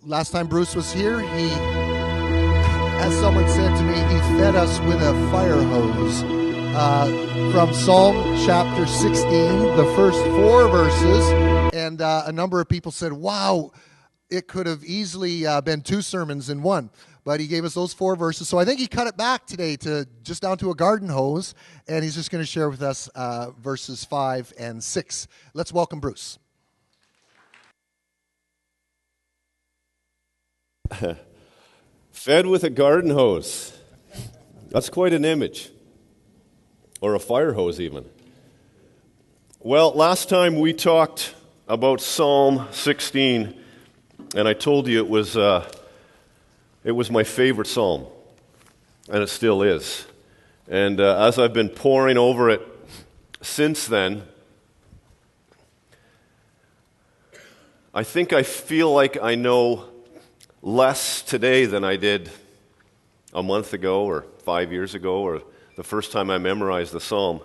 last time Bruce was here, as someone said to me, he fed us with a fire hose from Psalm chapter 16, the first 4 verses, and a number of people said, wow, it could have easily been 2 sermons in one, but he gave us those 4 verses, so I think he cut it back today to just down to a garden hose, and he's just going to share with us verses 5 and 6. Let's welcome Bruce. Fed with a garden hose. That's quite an image. Or a fire hose even. Well, last time we talked about Psalm 16, and I told you it was my favorite psalm, and it still is. And as I've been poring over it since then, I think I feel like I know less today than I did a month ago or 5 years ago or the first time I memorized the psalm.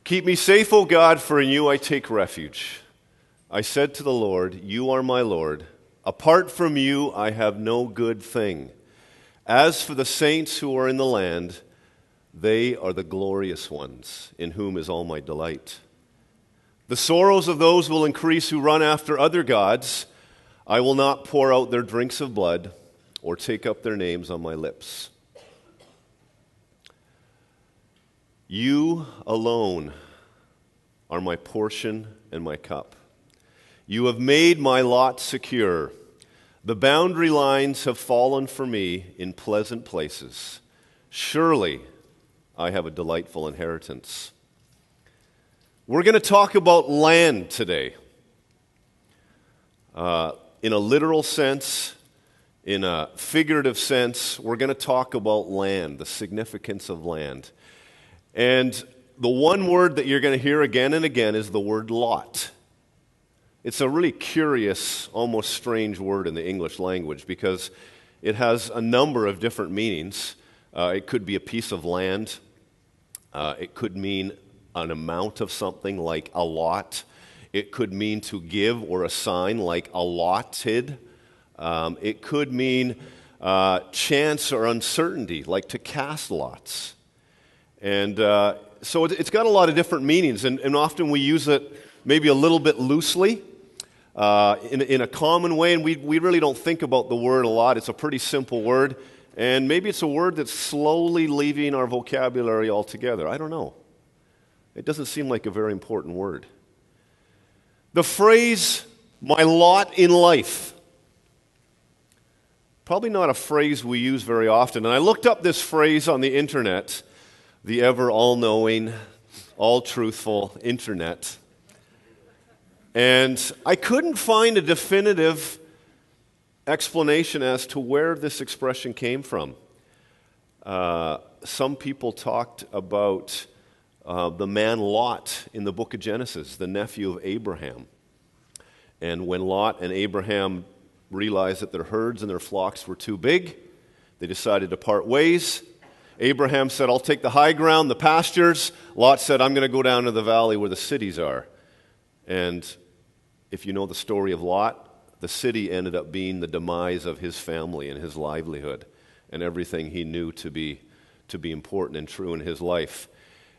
Keep me safe, O God, for in you I take refuge. I said to the Lord, you are my Lord. Apart from you I have no good thing. As for the saints who are in the land, they are the glorious ones, in whom is all my delight. The sorrows of those will increase who run after other gods. I will not pour out their drinks of blood or take up their names on my lips. You alone are my portion and my cup. You have made my lot secure. The boundary lines have fallen for me in pleasant places. Surely I have a delightful inheritance. We're going to talk about land today. In a literal sense, in a figurative sense, we're going to talk about land, the significance of land. And the one word that you're going to hear again and again is the word lot. It's a really curious, almost strange word in the English language because it has a number of different meanings. It could be a piece of land. It could mean an amount of something like a lot. It could mean to give or assign, like allotted. It could mean chance or uncertainty, like to cast lots. And so it's got a lot of different meanings, and often we use it maybe a little bit loosely in a common way, and we really don't think about the word a lot. It's a pretty simple word, and maybe it's a word that's slowly leaving our vocabulary altogether. I don't know. It doesn't seem like a very important word. The phrase, my lot in life, probably not a phrase we use very often. And I looked up this phrase on the internet, the ever all-knowing, all-truthful internet. And I couldn't find a definitive explanation as to where this expression came from. Some people talked about the man Lot in the book of Genesis, the nephew of Abraham. And when Lot and Abraham realized that their herds and their flocks were too big, they decided to part ways. Abraham said, I'll take the high ground, the pastures. Lot said, I'm going to go down to the valley where the cities are. And if you know the story of Lot, the city ended up being the demise of his family and his livelihood and everything he knew to be important and true in his life.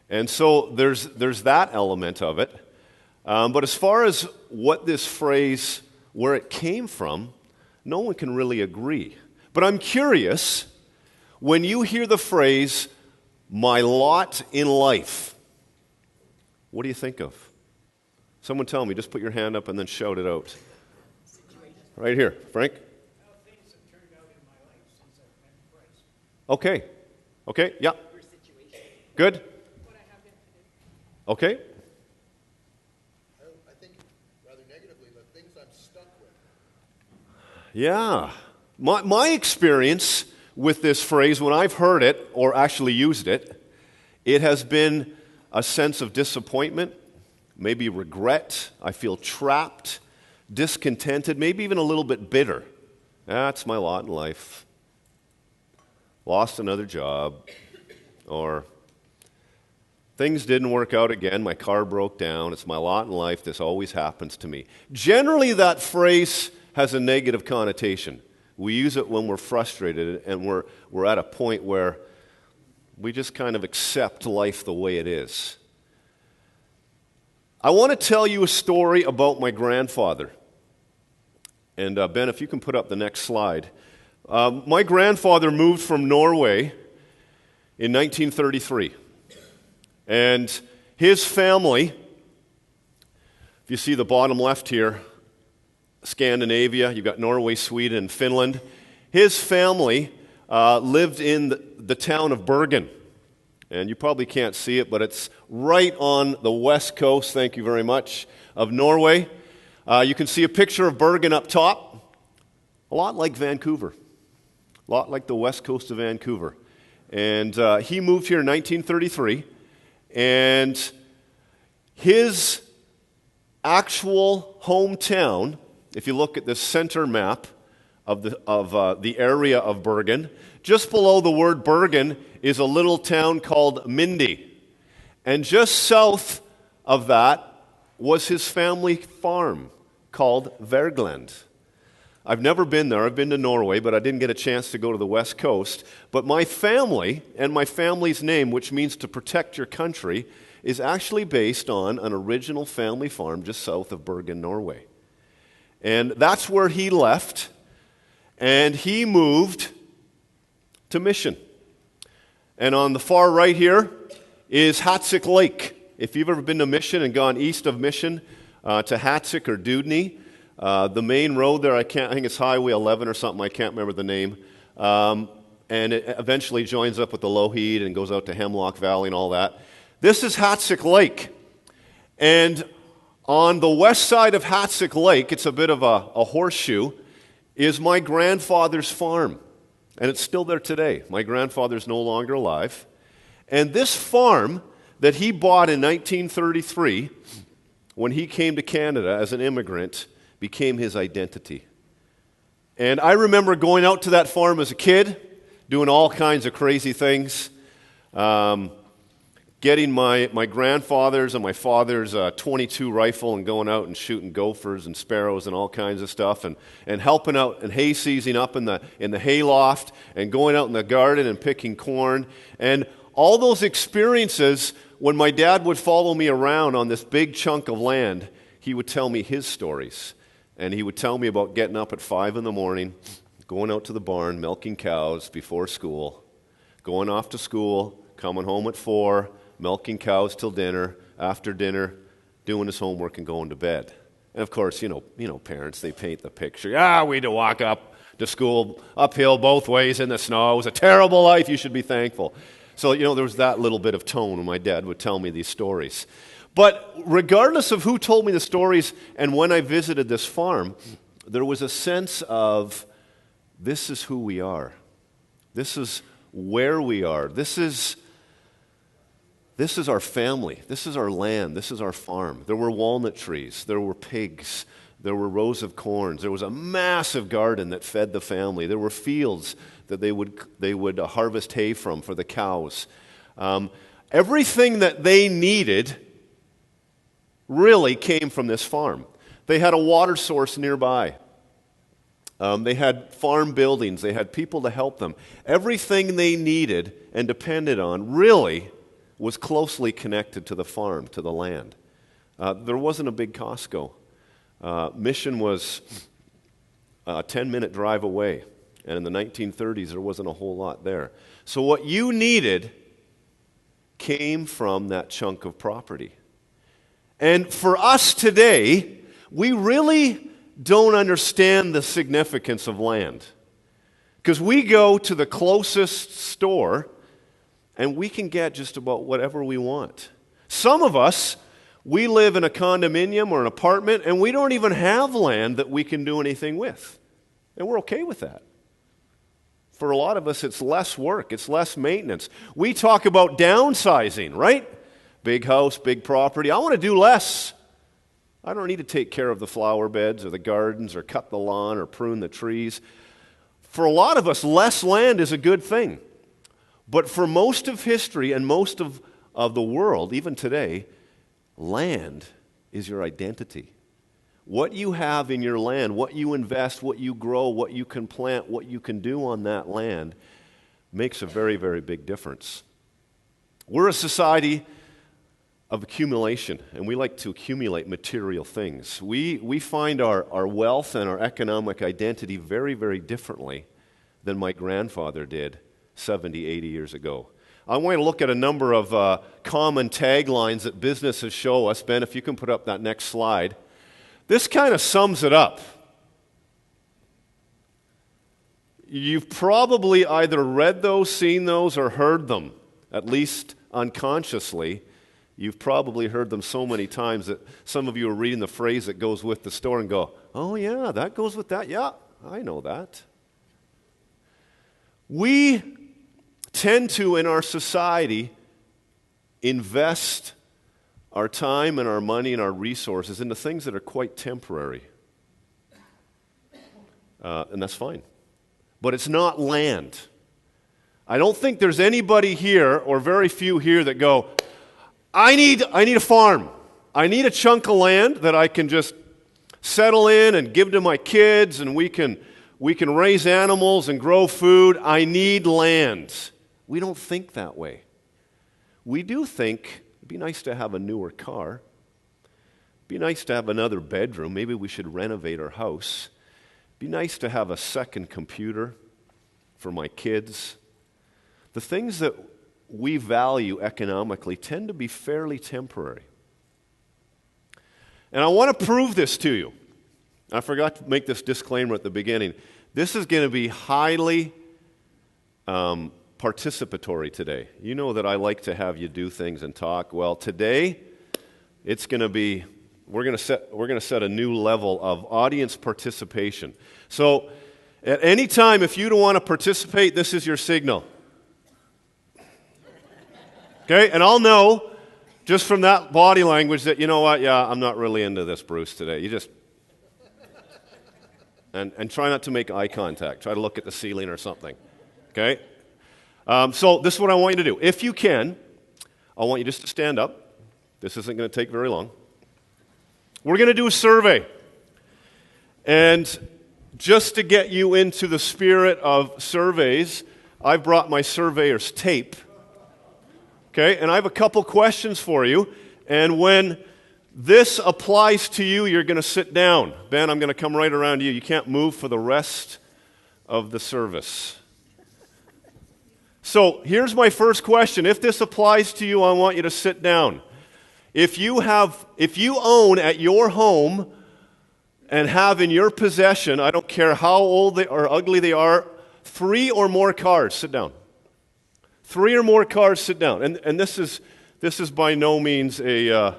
And so there's that element of it. But as far as what this phrase, where it came from, no one can really agree. But I'm curious, when you hear the phrase, my lot in life, what do you think of? Someone tell me, just put your hand up and then shout it out. Right here, Frank? How things have turned out in my life since I've met Christ. Okay, yeah. Good. Okay. I think rather negatively, the things I'm stuck with. Yeah. My experience with this phrase, when I've heard it or actually used it, it has been a sense of disappointment, maybe regret. I feel trapped, discontented, maybe even a little bit bitter. That's my lot in life. Lost another job, or things didn't work out again, my car broke down, it's my lot in life, this always happens to me. Generally, that phrase has a negative connotation. We use it when we're frustrated and we're at a point where we just kind of accept life the way it is. I want to tell you a story about my grandfather. And Ben, if you can put up the next slide. My grandfather moved from Norway in 1933. And his family, if you see the bottom left here, Scandinavia, you've got Norway, Sweden, and Finland. His family lived in the town of Bergen. And you probably can't see it, but it's right on the west coast, thank you very much, of Norway. You can see a picture of Bergen up top, a lot like Vancouver, a lot like the west coast of Vancouver. And he moved here in 1933, and his actual hometown, if you look at the center map of the area of Bergen, just below the word Bergen is a little town called Mindy. And just south of that was his family farm called Vergland. I've never been there. I've been to Norway, but I didn't get a chance to go to the west coast. But my family and my family's name, which means to protect your country, is actually based on an original family farm just south of Bergen, Norway. And that's where he left, and he moved to Mission. And on the far right here is Hatsik Lake. If you've ever been to Mission and gone east of Mission to Hatsik or Dudney, the main road there, I think it's Highway 11 or something, I can't remember the name, and it eventually joins up with the Lougheed and goes out to Hemlock Valley and all that. This is Hatsik Lake, and on the west side of Hatsik Lake, it's a bit of a horseshoe, is my grandfather's farm. And it's still there today. My grandfather's no longer alive. And this farm that he bought in 1933, when he came to Canada as an immigrant, became his identity. And I remember going out to that farm as a kid, doing all kinds of crazy things, getting my grandfather's and my father's .22 rifle and going out and shooting gophers and sparrows and all kinds of stuff, and helping out and hay seizing up in the hay loft and going out in the garden and picking corn. And all those experiences, when my dad would follow me around on this big chunk of land, he would tell me his stories. And he would tell me about getting up at 5 in the morning, going out to the barn, milking cows before school, going off to school, coming home at 4, milking cows till dinner, after dinner, doing his homework and going to bed. And of course, you know, parents, they paint the picture. We had to walk up to school uphill both ways in the snow. It was a terrible life. You should be thankful. So, there was that little bit of tone when my dad would tell me these stories. But regardless of who told me the stories and when I visited this farm, there was a sense of, this is who we are. This is where we are. This is our family. This is our land. This is our farm. There were walnut trees. There were pigs. There were rows of corns. There was a massive garden that fed the family. There were fields that they would harvest hay from for the cows. Everything that they needed really came from this farm. They had a water source nearby. They had farm buildings. They had people to help them. Everything they needed and depended on really was closely connected to the farm, to the land. There wasn't a big Costco. Mission was a 10-minute drive away, and in the 1930s there wasn't a whole lot there. So what you needed came from that chunk of property. And for us today, we really don't understand the significance of land. Because we go to the closest store and we can get just about whatever we want. Some of us, we live in a condominium or an apartment and we don't even have land that we can do anything with. And we're okay with that. For a lot of us, it's less work, it's less maintenance. We talk about downsizing, right? Big house, big property. I want to do less. I don't need to take care of the flower beds or the gardens or cut the lawn or prune the trees. For a lot of us, less land is a good thing. But for most of history and most of the world, even today, land is your identity. what you have in your land, what you invest, what you grow, what you can plant, what you can do on that land makes a very, very big difference. We're a society of accumulation, and we like to accumulate material things. We find our wealth and our economic identity very, very differently than my grandfather did 70, 80 years ago. I want to look at a number of common taglines that businesses show us. Ben, if you can put up that next slide. This kind of sums it up. You've probably either read those, seen those, or heard them, at least unconsciously. You've probably heard them so many times that some of you are reading the phrase that goes with the story and go, oh yeah, that goes with that. Yeah, I know that. We tend to, in our society, invest our time and our money and our resources into things that are quite temporary. And that's fine. But it's not land. I don't think there's anybody here, or very few here, that go, I need a farm. I need a chunk of land that I can just settle in and give to my kids, and we can raise animals and grow food. I need land. We don't think that way. We do think it'd be nice to have a newer car. It'd be nice to have another bedroom. Maybe we should renovate our house. It'd be nice to have a second computer for my kids. The things that we value economically tend to be fairly temporary. And I want to prove this to you. I forgot to make this disclaimer at the beginning. This is going to be highly participatory today. You know that I like to have you do things and talk. Well, today it's going to be we're going to set a new level of audience participation. So, at any time if you don't want to participate, this is your signal. Okay, and I'll know just from that body language that, you know what, yeah, I'm not really into this, Bruce, today. You just, and try not to make eye contact. Try to look at the ceiling or something, okay? So this is what I want you to do. If you can, I want you just to stand up. This isn't going to take very long. We're going to do a survey. And just to get you into the spirit of surveys, I've brought my surveyor's tape. Okay, and I have a couple questions for you, and when this applies to you, you're going to sit down. Ben, I'm going to come right around you. You can't move for the rest of the service. So here's my first question. If this applies to you, I want you to sit down. If you own at your home and have in your possession, I don't care how old they or ugly they are, 3 or more cars, sit down. 3 or more cars, sit down. And this is by no means a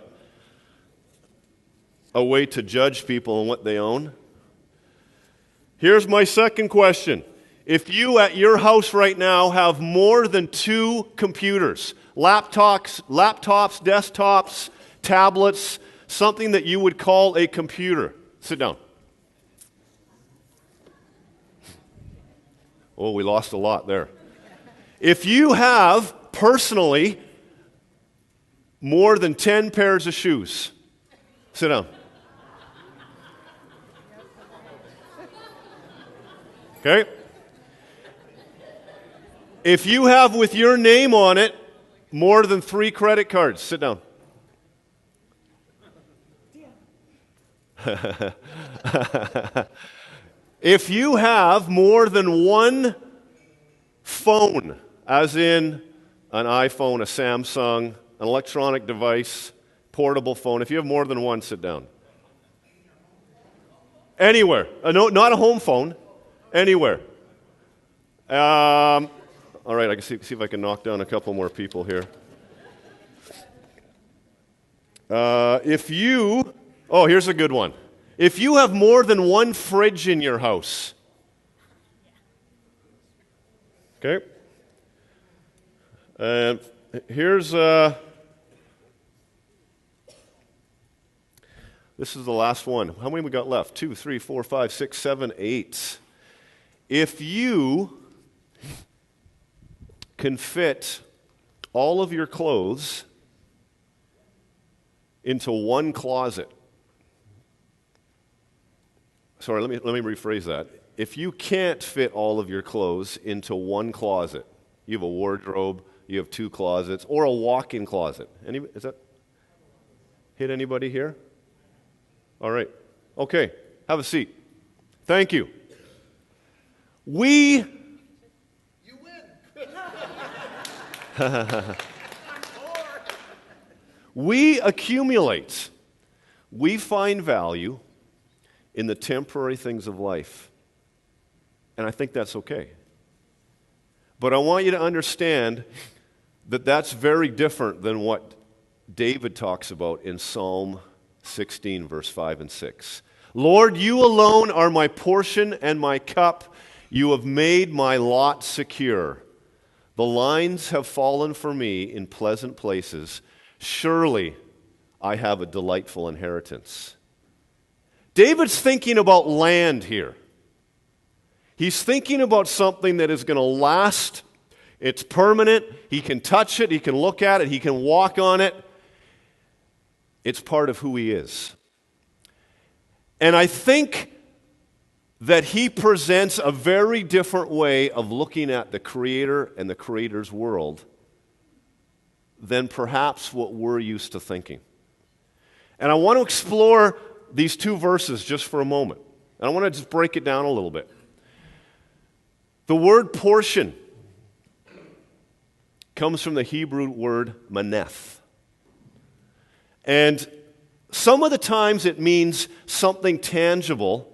way to judge people on what they own. Here's my second question. If you at your house right now have more than 2 computers, laptops, desktops, tablets, something that you would call a computer, sit down. Oh, we lost a lot there. If you have, personally, more than 10 pairs of shoes, sit down. Okay? If you have with your name on it more than 3 credit cards, sit down. If you have more than 1 phone, as in an iPhone, a Samsung, an electronic device, portable phone. If you have more than 1, sit down. Anywhere. No, not a home phone. Anywhere. All right, I can see if I can knock down a couple more people here. Here's a good one. If you have more than 1 fridge in your house. Okay. And here's, this is the last one. How many we got left? 2, 3, 4, 5, 6, 7, 8. If you can fit all of your clothes into 1 closet, Sorry, let me rephrase that. If you can't fit all of your clothes into one closet, you have a wardrobe, you have two closets, or a walk-in closet. Is that hit anybody here? All right. Okay. Have a seat. Thank you. You win. We accumulate. We find value in the temporary things of life. And I think that's okay. But I want you to understand that that's very different than what David talks about in Psalm 16, verse 5 and 6. Lord, you alone are my portion and my cup. You have made my lot secure. The lines have fallen for me in pleasant places. Surely I have a delightful inheritance. David's thinking about land here. He's thinking about something that is going to last. It's permanent. He can touch it. He can look at it. He can walk on it. It's part of who he is. And I think that he presents a very different way of looking at the Creator and the Creator's world than perhaps what we're used to thinking. And I want to explore these two verses just for a moment. And I want to just break it down a little bit. The word portion comes from the Hebrew word maneth. And some of the times it means something tangible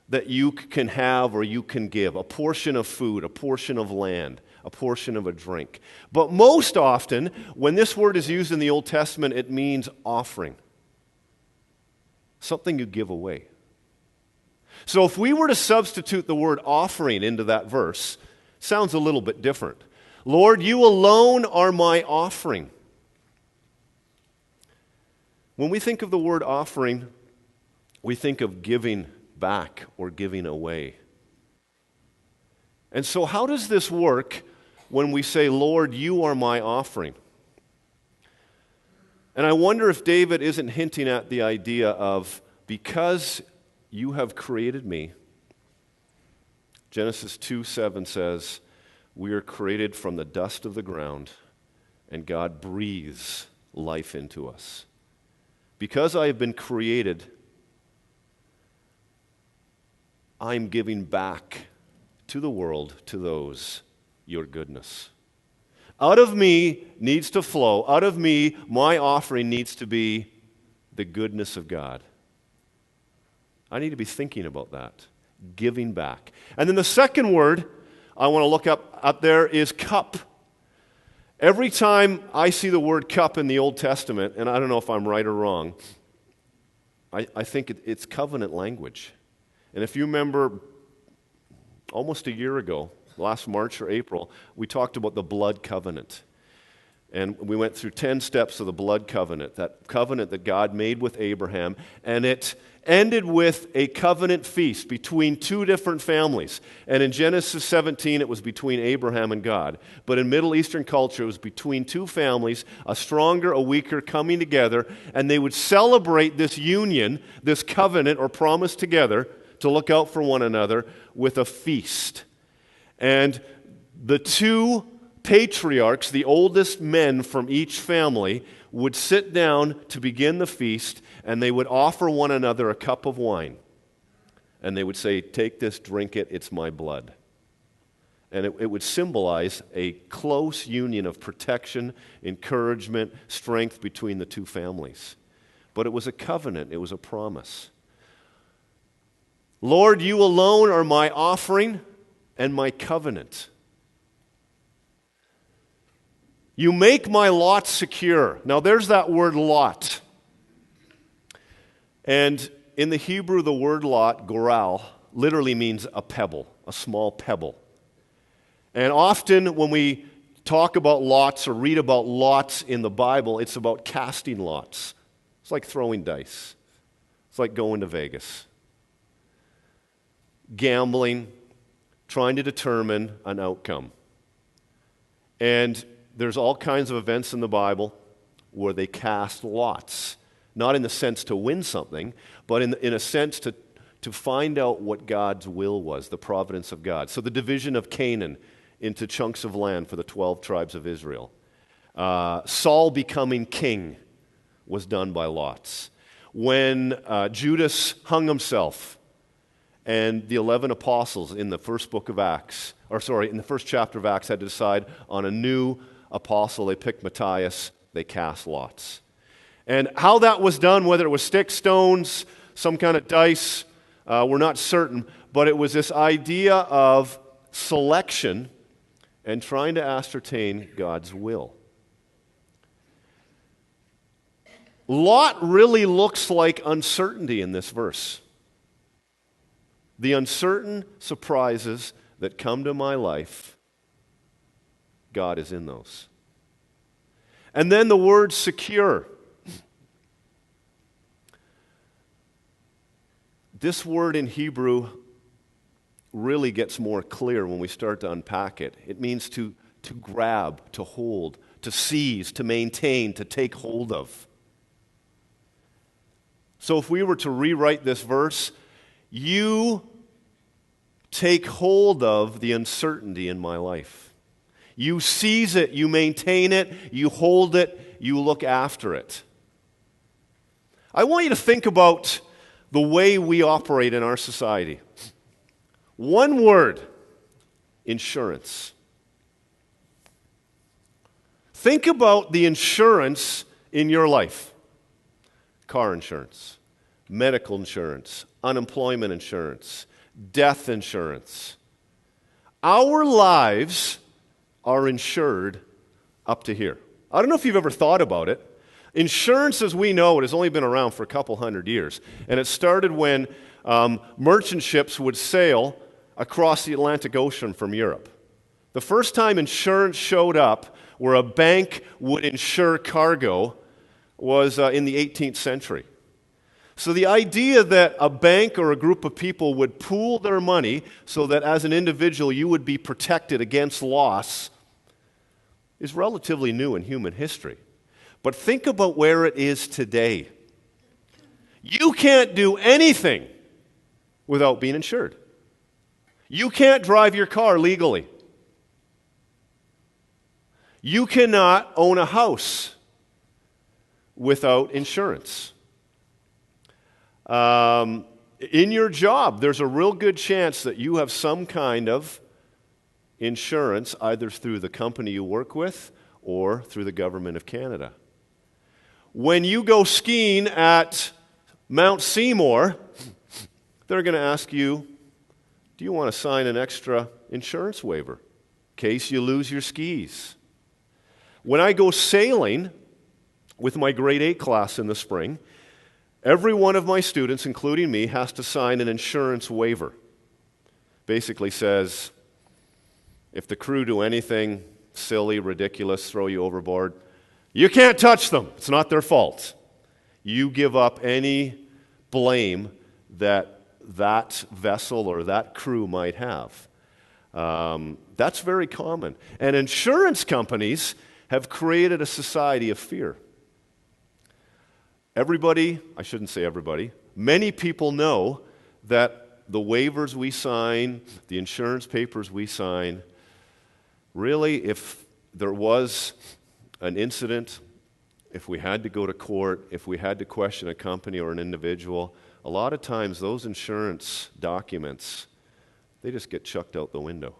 that you can have or you can give. A portion of food, a portion of land, a portion of a drink. But most often, when this word is used in the Old Testament, it means offering. Something you give away. So if we were to substitute the word offering into that verse, sounds a little bit different. Lord, you alone are my offering. When we think of the word offering, we think of giving back or giving away. And so how does this work when we say, Lord, you are my offering? And I wonder if David isn't hinting at the idea of, because you have created me. Genesis 2:7 says, we are created from the dust of the ground, and God breathes life into us. Because I have been created, I'm giving back to the world, to those, your goodness. Out of me needs to flow, out of me, my offering needs to be the goodness of God. I need to be thinking about that, giving back. And then the second word I want to look up there is cup. Every time I see the word cup in the Old Testament, and I don't know if I'm right or wrong, I think it's covenant language. And if you remember, almost a year ago, last March or April, we talked about the blood covenant. And we went through 10 steps of the blood covenant, that covenant that God made with Abraham, and it ended with a covenant feast between two different families. And in Genesis 17, it was between Abraham and God. But in Middle Eastern culture, it was between two families, a stronger, a weaker, coming together, and they would celebrate this union, this covenant or promise together to look out for one another with a feast. And the two patriarchs, the oldest men from each family, would sit down to begin the feast, and they would offer one another a cup of wine. And they would say, take this, drink it, it's my blood. And it would symbolize a close union of protection, encouragement, strength between the two families. But it was a covenant, it was a promise. Lord, you alone are my offering and my covenant. You make my lot secure. Now there's that word lot. And in the Hebrew, the word lot, goral, literally means a pebble, a small pebble. And often when we talk about lots or read about lots in the Bible, it's about casting lots. It's like throwing dice. It's like going to Vegas. Gambling, trying to determine an outcome. And there's all kinds of events in the Bible where they cast lots. Not in the sense to win something, but in a sense to find out what God's will was, the providence of God. So the division of Canaan into chunks of land for the 12 tribes of Israel. Saul becoming king was done by lots. When Judas hung himself and the 11 apostles in the first in the first chapter of Acts had to decide on a new apostle, they picked Matthias, they cast lots. And how that was done, whether it was sticks, stones, some kind of dice, we're not certain, but it was this idea of selection and trying to ascertain God's will. Lot really looks like uncertainty in this verse. The uncertain surprises that come to my life, God is in those. And then the word secure. This word in Hebrew really gets more clear when we start to unpack it. It means to grab, to hold, to seize, to maintain, to take hold of. So if we were to rewrite this verse, you take hold of the uncertainty in my life. You seize it, you maintain it, you hold it, you look after it. I want you to think about the way we operate in our society. One word, insurance. Think about the insurance in your life. Car insurance, medical insurance, unemployment insurance, death insurance. Our lives are insured up to here. I don't know if you've ever thought about it. Insurance, as we know it, has only been around for a couple hundred years. And it started when merchant ships would sail across the Atlantic Ocean from Europe. The first time insurance showed up where a bank would insure cargo was in the 18th century. So the idea that a bank or a group of people would pool their money so that as an individual you would be protected against loss is relatively new in human history. But think about where it is today. You can't do anything without being insured. You can't drive your car legally. You cannot own a house without insurance. In your job, there's a real good chance that you have some kind of insurance, either through the company you work with or through the government of Canada. When you go skiing at Mount Seymour, they're going to ask you, do you want to sign an extra insurance waiver in case you lose your skis? When I go sailing with my grade 8 class in the spring, every one of my students, including me, has to sign an insurance waiver. Basically says, if the crew do anything silly, ridiculous, throw you overboard, you can't touch them. It's not their fault. You give up any blame that vessel or that crew might have. That's very common. And insurance companies have created a society of fear. Everybody, I shouldn't say everybody, many people know that the waivers we sign, the insurance papers we sign, really, if there was an incident, if we had to go to court, if we had to question a company or an individual, a lot of times those insurance documents, they just get chucked out the window.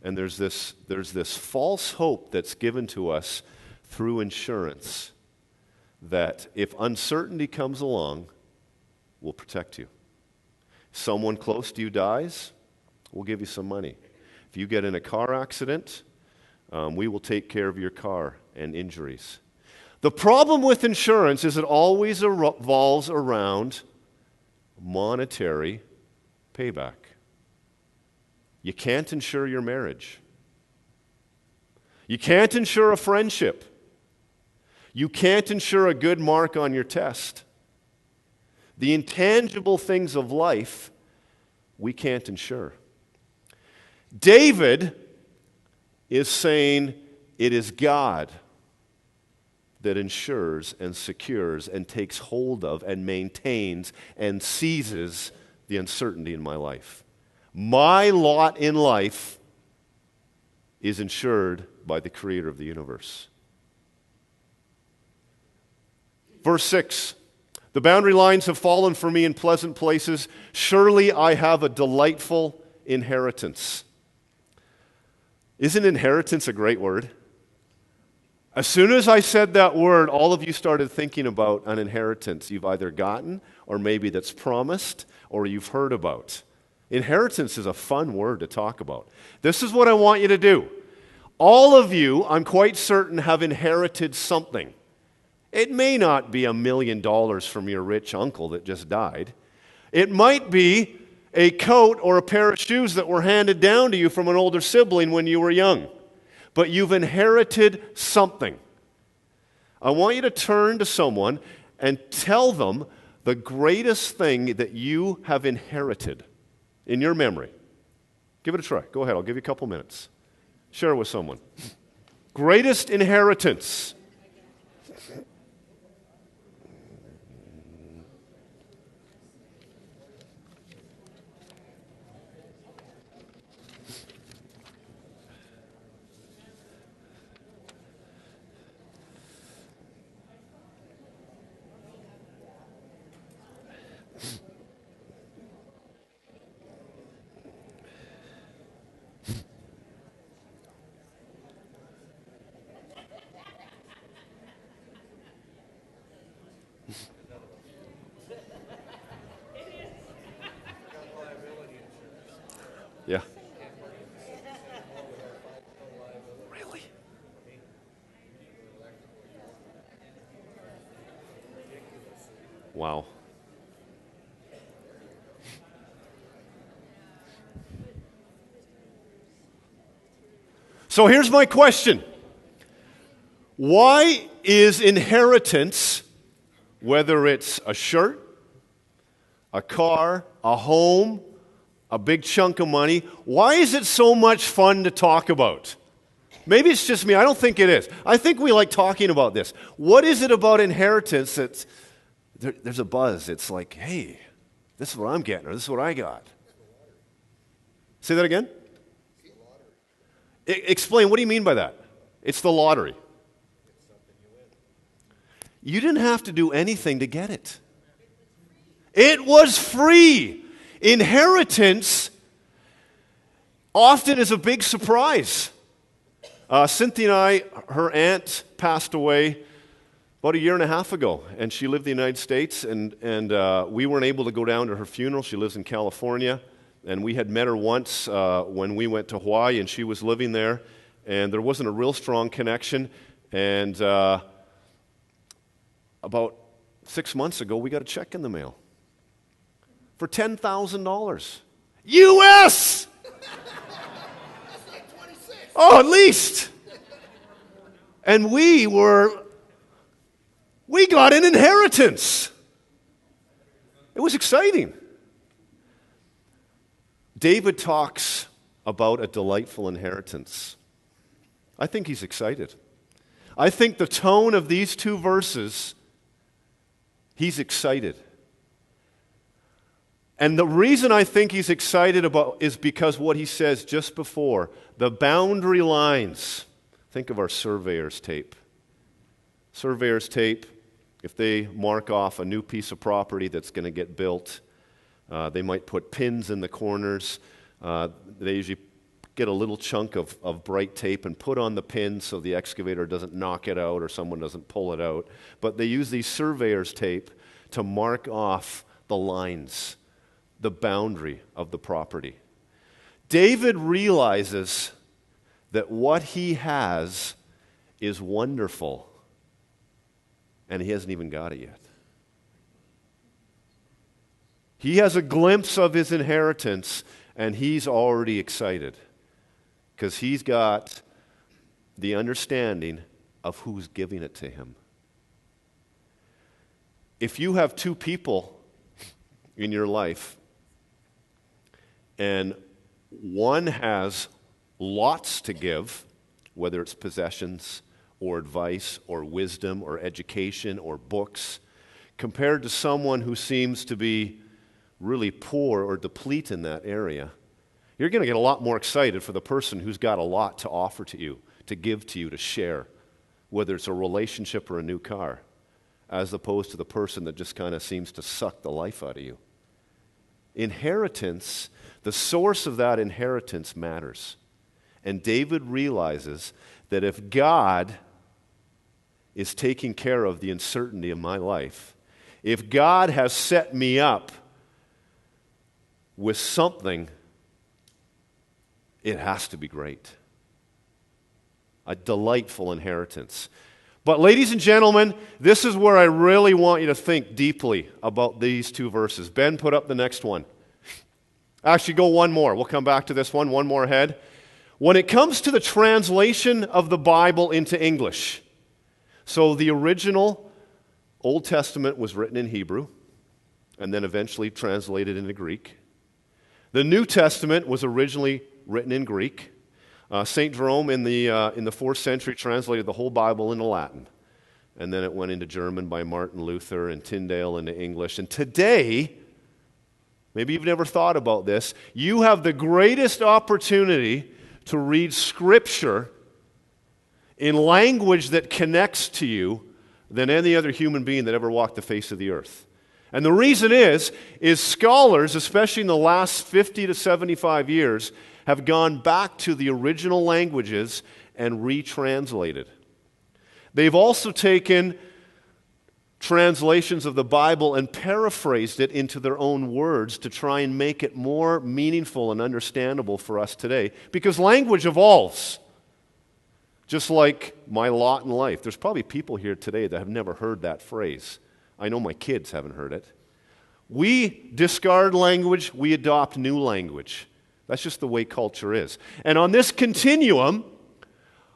And there's this false hope that's given to us through insurance that if uncertainty comes along, we'll protect you. Someone close to you dies, we'll give you some money. If you get in a car accident, we will take care of your car and injuries. The problem with insurance is it always revolves around monetary payback. You can't insure your marriage. You can't insure a friendship. You can't insure a good mark on your test. The intangible things of life, we can't insure. David is saying it is God that insures and secures and takes hold of and maintains and seizes the uncertainty in my life. My lot in life is insured by the Creator of the universe. Verse 6, the boundary lines have fallen for me in pleasant places. Surely I have a delightful inheritance. Isn't inheritance a great word? As soon as I said that word, all of you started thinking about an inheritance you've either gotten or maybe that's promised or you've heard about. Inheritance is a fun word to talk about. This is what I want you to do. All of you, I'm quite certain, have inherited something. It may not be $1 million from your rich uncle that just died. It might be a coat or a pair of shoes that were handed down to you from an older sibling when you were young. But you've inherited something. I want you to turn to someone and tell them the greatest thing that you have inherited in your memory. Give it a try. Go ahead. I'll give you a couple minutes. Share it with someone. Greatest inheritance. Yeah. Really? Wow. So here's my question. Why is inheritance, whether it's a shirt, a car, a home, a big chunk of money, why is it so much fun to talk about? Maybe it's just me. I don't think it is. I think we like talking about this. What is it about inheritance that's, there's a buzz. It's like, hey, this is what I'm getting, or this is what I got. Say that again? Explain, what do you mean by that? It's the lottery. You didn't have to do anything to get it. It was free. Inheritance often is a big surprise. Cynthia and I, her aunt passed away about 1.5 years ago, and she lived in the United States, and we weren't able to go down to her funeral. She lives in California, and we had met her once when we went to Hawaii, and she was living there, and there wasn't a real strong connection, and about 6 months ago, we got a check in the mail for $10,000. U.S.! Oh, at least. And we got an inheritance. It was exciting. David talks about a delightful inheritance. I think he's excited. I think the tone of these two verses, he's excited. And the reason I think he's excited about is because what he says just before, the boundary lines. Think of our surveyor's tape. Surveyor's tape, if they mark off a new piece of property that's going to get built, they might put pins in the corners. They usually get a little chunk of bright tape and put on the pin so the excavator doesn't knock it out or someone doesn't pull it out. But they use these surveyor's tape to mark off the lines, the boundary of the property. David realizes that what he has is wonderful, and he hasn't even got it yet. He has a glimpse of his inheritance, and he's already excited because he's got the understanding of who's giving it to him. If you have two people in your life, and one has lots to give, whether it's possessions or advice or wisdom or education or books, compared to someone who seems to be really poor or deplete in that area, you're going to get a lot more excited for the person who's got a lot to offer to you, to give to you, to share, whether it's a relationship or a new car, as opposed to the person that just kind of seems to suck the life out of you. Inheritance, the source of that inheritance matters. And David realizes that if God is taking care of the uncertainty of my life, if God has set me up with something, it has to be great. A delightful inheritance. But ladies and gentlemen, this is where I really want you to think deeply about these two verses. Ben, put up the next one. Actually, go one more. We'll come back to this one more ahead. When it comes to the translation of the Bible into English, so the original Old Testament was written in Hebrew and then eventually translated into Greek. The New Testament was originally written in Greek. St. Jerome in the 4th century translated the whole Bible into Latin. And then it went into German by Martin Luther and Tyndale into English. And today, maybe you've never thought about this, you have the greatest opportunity to read Scripture in language that connects to you than any other human being that ever walked the face of the earth. And the reason is scholars, especially in the last 50 to 75 years, have gone back to the original languages and retranslated. They've also taken translations of the Bible and paraphrased it into their own words to try and make it more meaningful and understandable for us today. Because language evolves, just like my lot in life. There's probably people here today that have never heard that phrase. I know my kids haven't heard it. We discard language, we adopt new language. That's just the way culture is. And on this continuum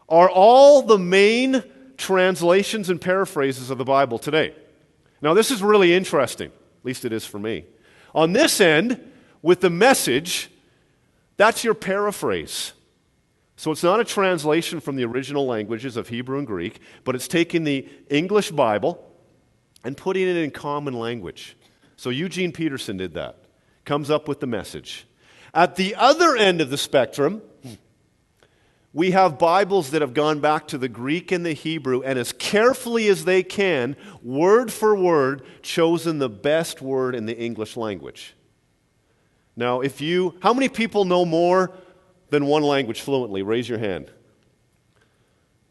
are all the main translations and paraphrases of the Bible today. Now, this is really interesting. At least it is for me. On this end, with the Message, that's your paraphrase. So it's not a translation from the original languages of Hebrew and Greek, but it's taking the English Bible and putting it in common language. So Eugene Peterson did that. Comes up with the Message. At the other end of the spectrum, we have Bibles that have gone back to the Greek and the Hebrew and as carefully as they can, word for word, chosen the best word in the English language. Now, how many people know more than one language fluently? Raise your hand.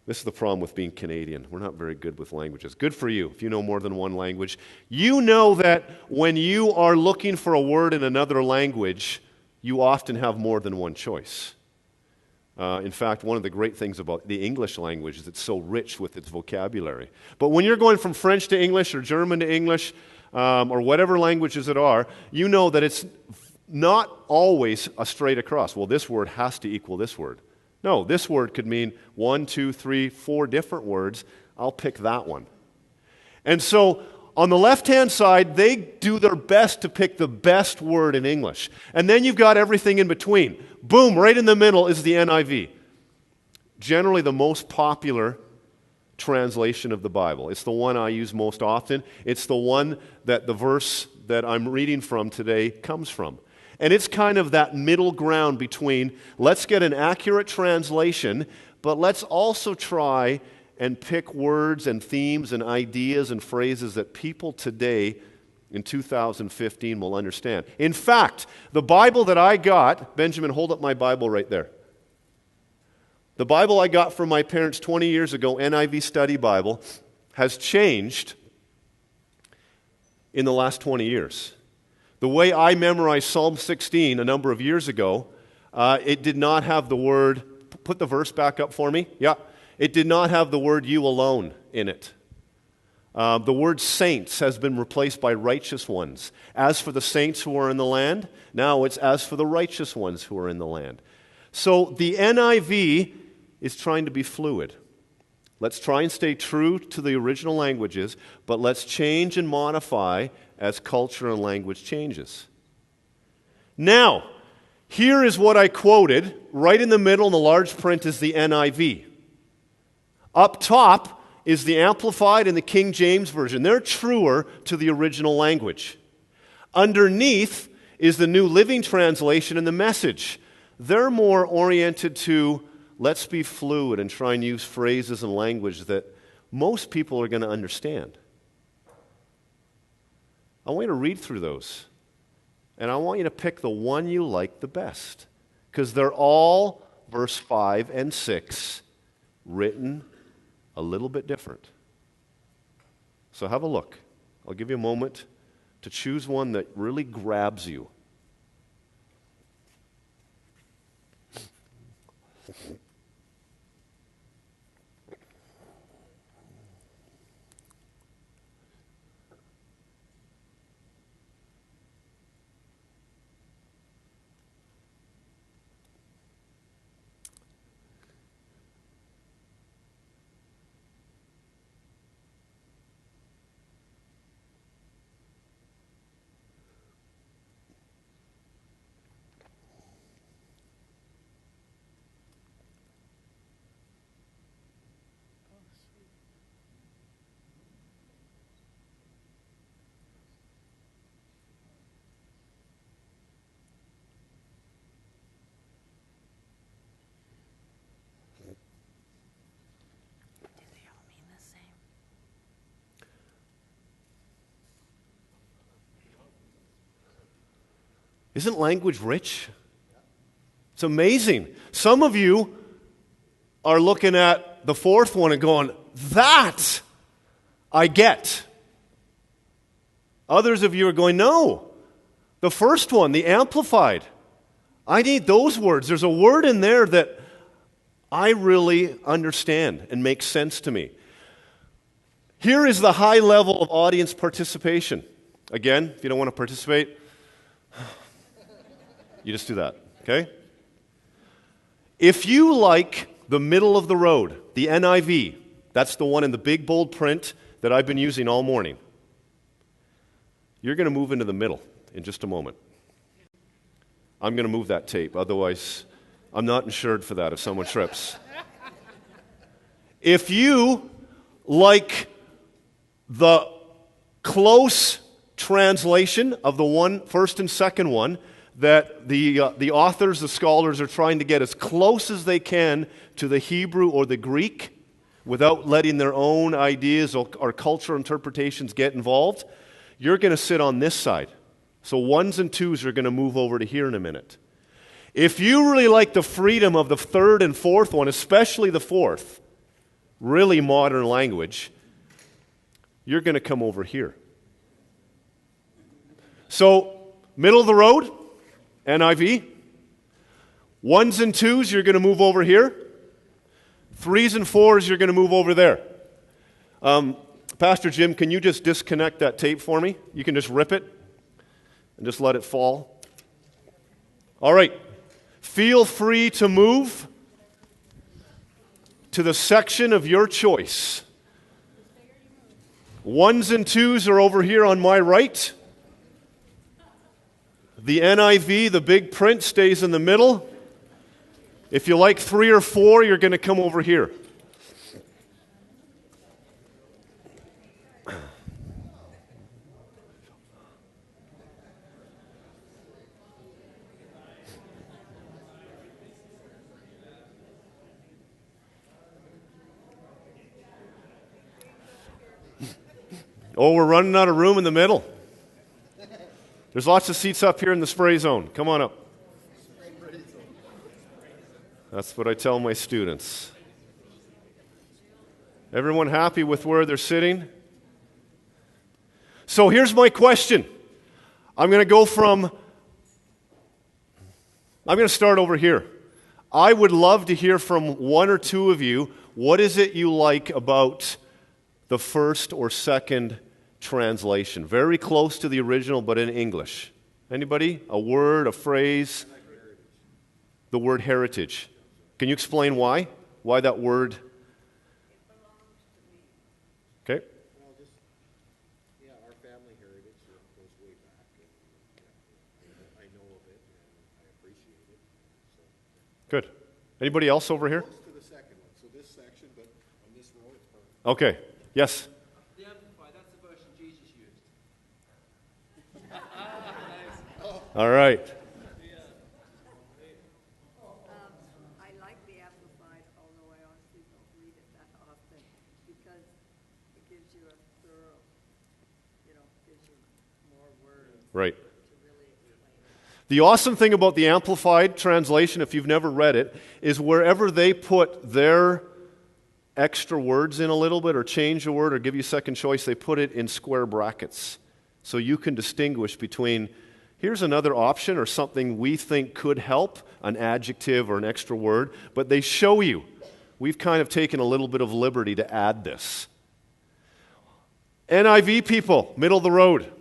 This is the problem with being Canadian. We're not very good with languages. Good for you if you know more than one language. You know that when you are looking for a word in another language, you often have more than one choice. In fact, one of the great things about the English language is it's so rich with its vocabulary. But when you're going from French to English or German to English or whatever languages it are, you know that it's not always a straight across. Well, this word has to equal this word. No, this word could mean 1, 2, 3, 4 different words. I'll pick that one. And so on the left-hand side, they do their best to pick the best word in English. And then you've got everything in between. Boom, right in the middle is the NIV. Generally the most popular translation of the Bible. It's the one I use most often. It's the one that the verse that I'm reading from today comes from. And it's kind of that middle ground between let's get an accurate translation, but let's also try and pick words and themes and ideas and phrases that people today in 2015 will understand. In fact, the Bible that I got, Benjamin, hold up my Bible right there. The Bible I got from my parents 20 years ago, NIV Study Bible, has changed in the last 20 years. The way I memorized Psalm 16 a number of years ago, it did not have the word, put the verse back up for me. Yeah. It did not have the word you alone in it. The word saints has been replaced by righteous ones. As for the saints who are in the land, now it's as for the righteous ones who are in the land. So the NIV is trying to be fluid. Let's try and stay true to the original languages, but let's change and modify as culture and language changes. Now, here is what I quoted. Right in the middle in the large print is the NIV. Up top is the Amplified and the King James Version. They're truer to the original language. Underneath is the New Living Translation and the Message. They're more oriented to let's be fluid and try and use phrases and language that most people are going to understand. I want you to read through those. And I want you to pick the one you like the best. Because they're all, verse 5 and 6, written a little bit different. So have a look. I'll give you a moment to choose one that really grabs you. Isn't language rich? It's amazing. Some of you are looking at the fourth one and going, that I get. Others of you are going, no. The first one, the Amplified. I need those words. There's a word in there that I really understand and makes sense to me. Here is the high level of audience participation. Again, if you don't want to participate, you just do that, okay? If you like the middle of the road, the NIV, that's the one in the big bold print that I've been using all morning, you're going to move into the middle in just a moment. I'm going to move that tape, otherwise I'm not insured for that if someone trips. If you like the close translation of the first and second one, that the authors, the scholars are trying to get as close as they can to the Hebrew or the Greek without letting their own ideas or cultural interpretations get involved, you're going to sit on this side. So ones and twos are going to move over to here in a minute. If you really like the freedom of the third and fourth one, especially the fourth, really modern language, you're going to come over here. So, middle of the road, NIV. Ones and twos, you're going to move over here. Threes and fours, you're going to move over there. Pastor Jim, can you just disconnect that tape for me? You can just rip it and just let it fall. All right. Feel free to move to the section of your choice. Ones and twos are over here on my right. The NIV, the big print, stays in the middle. If you like 3 or 4, you're going to come over here. Oh, we're running out of room in the middle. There's lots of seats up here in the spray zone. Come on up. That's what I tell my students. Everyone happy with where they're sitting? So here's my question. I'm going to start over here. I would love to hear from one or two of you. What is it you like about the first or second translation? Very close to the original, but in English. Anybody? A word, a phrase? The word heritage. Can you explain why? Why that word? Okay. Well, just, our family heritage goes way back. And I know of it, and I appreciate it. So. Good. Anybody else over here? Close to the second one. So this section, but on this row, it's perfect. Okay. Yes? The Amplified, that's the version Jesus used. All right. I like the Amplified, although I honestly don't read it that often, because it gives you a thorough, gives you more words Right. to really explain it. The awesome thing about the Amplified translation, if you've never read it, is wherever they put their extra words in a little bit or change a word or give you second choice, they put it in square brackets. So you can distinguish between here's another option or something we think could help, an adjective or an extra word, but they show you. We've kind of taken a little bit of liberty to add this. NIV people, middle of the road.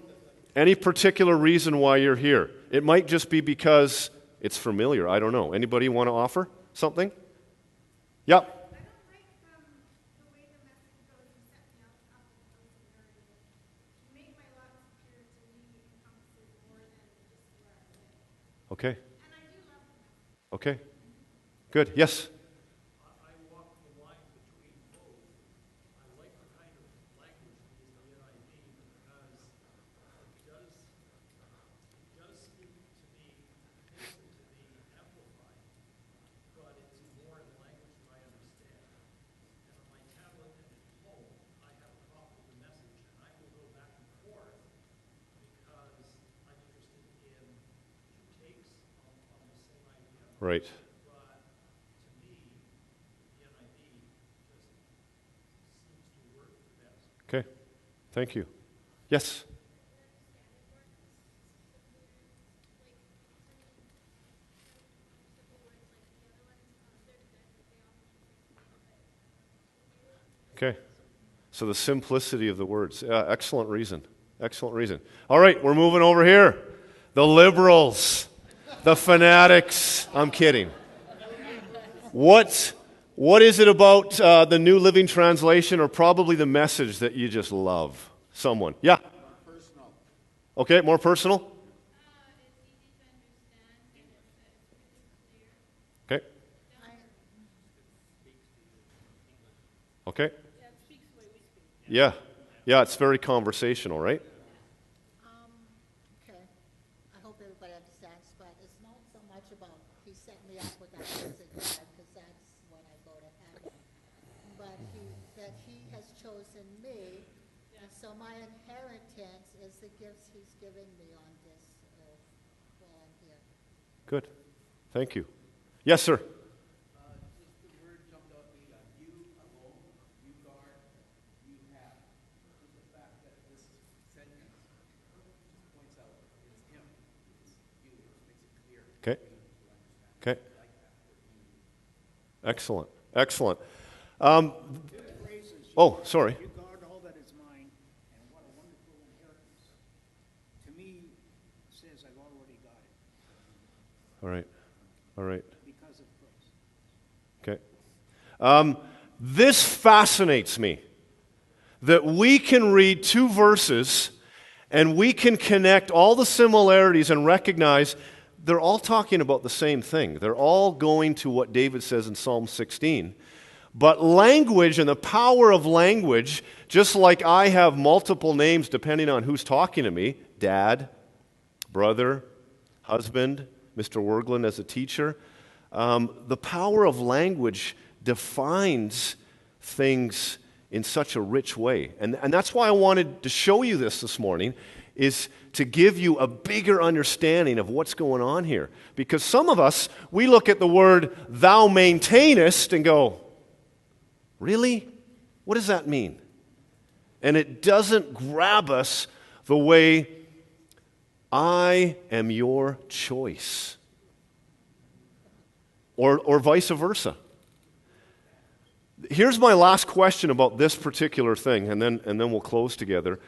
Any particular reason why you're here? It might just be because it's familiar. I don't know. Anybody want to offer something? Yep. I don't like the way the message goes and set me up with those narrative. To make my life clear to me encompasses more than just where I live. Okay. And I do love the message. Okay. Good. Yes. I walk the line between both. I like the kind of language that is the NIV because it does speak to me, listen to me, amplified, but it's more in language that I understand. And on my tablet and at home, I have a copy of the message, and I will go back and forth because I'm interested in two takes on the same idea. Right. But to me, the NIV just seems to work the best. Okay. Thank you. Yes. Okay. So the simplicity of the words. Excellent reason. Excellent reason. All right, we're moving over here. The liberals, the fanatics. I'm kidding. What is it about the New Living Translation or probably the Message that you just love? Someone. Yeah. Personal. Okay, more personal? It's easy to understand and it's clear. Okay. Okay. Yeah. Yeah, it's very conversational, right? Okay. I hope everybody understands, but it's not so much about he set me up with that message, because that's when I go to heaven. But that he has chosen me, and so my inheritance is the gifts he's giving me on this earth while I'm here. Good. Thank you. Yes, sir. Just the word jumped out at me, you alone, you guard, you have. Just the fact that this sentence just points out it's him, it's you, it makes it clear. Okay. For me to understand. Okay. I like that you. Excellent. Excellent. Phrases, Oh, sorry. you guard all that is mine, and what a wonderful inheritance. To me, says I've already got it All right. All right. because of Christ. Okay. This fascinates me that we can read two verses and we can connect all the similarities and recognize they're all talking about the same thing. They're all going to what David says in Psalm 16. But language and the power of language, just like I have multiple names depending on who's talking to me, dad, brother, husband, Mr. Wergland as a teacher, the power of language defines things in such a rich way. And that's why I wanted to show you this morning, is to give you a bigger understanding of what's going on here. Because some of us, we look at the word thou maintainest and go, really? What does that mean? And it doesn't grab us the way I am your choice. Or vice versa. Here's my last question about this particular thing, and then we'll close together.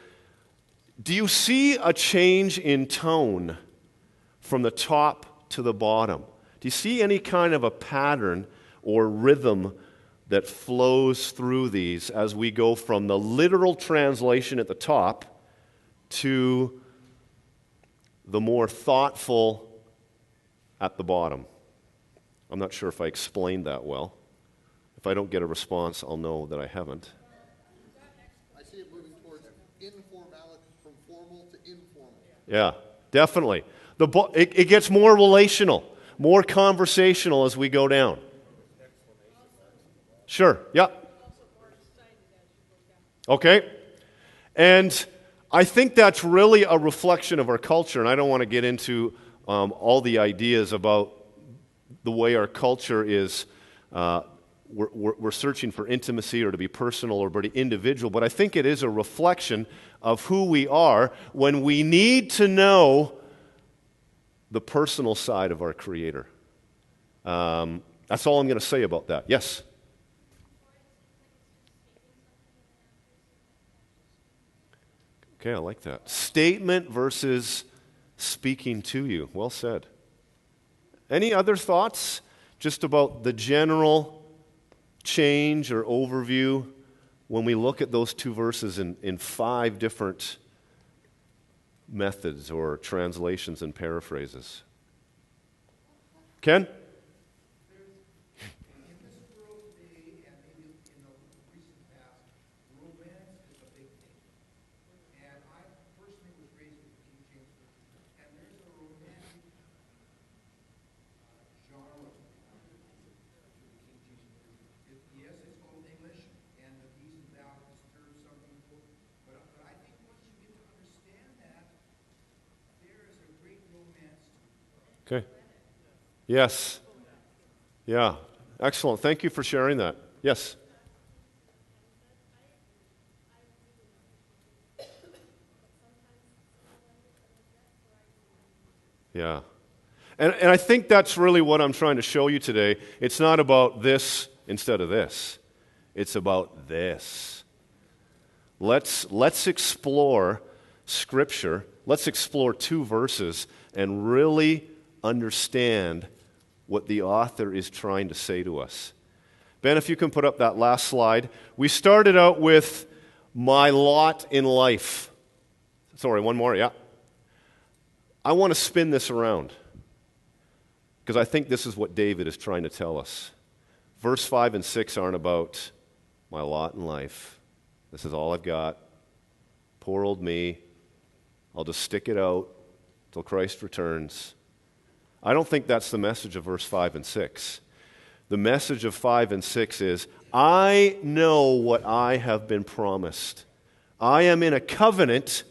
Do you see a change in tone from the top to the bottom? Do you see any kind of a pattern or rhythm that flows through these as we go from the literal translation at the top to the more thoughtful at the bottom? I'm not sure if I explained that well. If I don't get a response, I'll know that I haven't. I see it moving towards informality, from formal to informal. Yeah, definitely. It gets more relational, more conversational as we go down. Sure, yeah. Okay. And I think that's really a reflection of our culture, and I don't want to get into all the ideas about the way our culture is. We're searching for intimacy or to be personal or to be individual, but I think it is a reflection of who we are when we need to know the personal side of our Creator. That's all I'm going to say about that. Yes? Okay, I like that. Statement versus speaking to you. Well said. Any other thoughts just about the general change or overview when we look at those two verses in 5 different methods or translations and paraphrases? Ken? In this world today, and maybe in the recent past, romance is a big thing. And I personally was raised with the King James Version, and there's a romantic genre to the King James Version. Yes, it's Old English, and the these and thou disturb some people, but I think once you get to understand that, there is a great romance to it. Okay. Yes. Yeah. Excellent. Thank you for sharing that. Yes. Yeah. And I think that's really what I'm trying to show you today. It's not about this instead of this. It's about this. Let's explore Scripture. Let's explore 2 verses and really understand what the author is trying to say to us. Ben, if you can put up that last slide. We started out with my lot in life. Sorry, one more, yeah. I want to spin this around because I think this is what David is trying to tell us. Verse 5 and 6 aren't about my lot in life. This is all I've got. Poor old me. I'll just stick it out till Christ returns. I don't think that's the message of verse 5 and 6. The message of 5 and 6 is, I know what I have been promised. I am in a covenant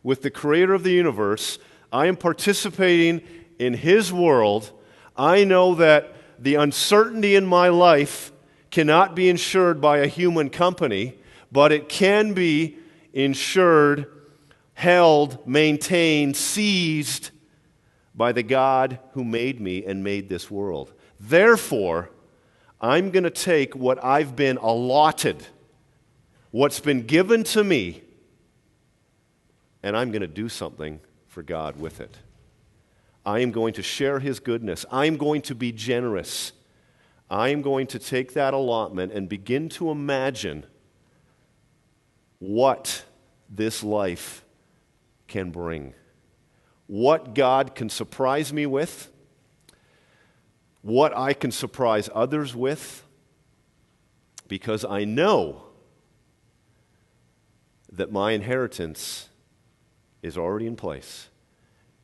with the Creator of the universe. I am participating in His world. I know that the uncertainty in my life cannot be insured by a human company, but it can be insured, held, maintained, seized by the God who made me and made this world. Therefore, I'm going to take what I've been allotted, what's been given to me, and I'm going to do something for God with it. I am going to share His goodness. I'm going to be generous. I am going to take that allotment and begin to imagine what this life can bring. What God can surprise me with, what I can surprise others with, because I know that my inheritance is already in place.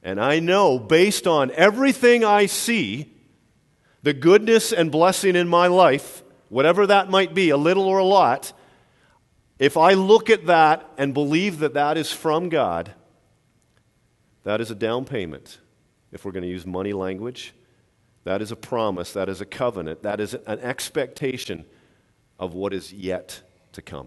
And I know, based on everything I see, the goodness and blessing in my life, whatever that might be, a little or a lot, if I look at that and believe that that is from God, that is a down payment. If we're going to use money language, that is a promise, that is a covenant, that is an expectation of what is yet to come.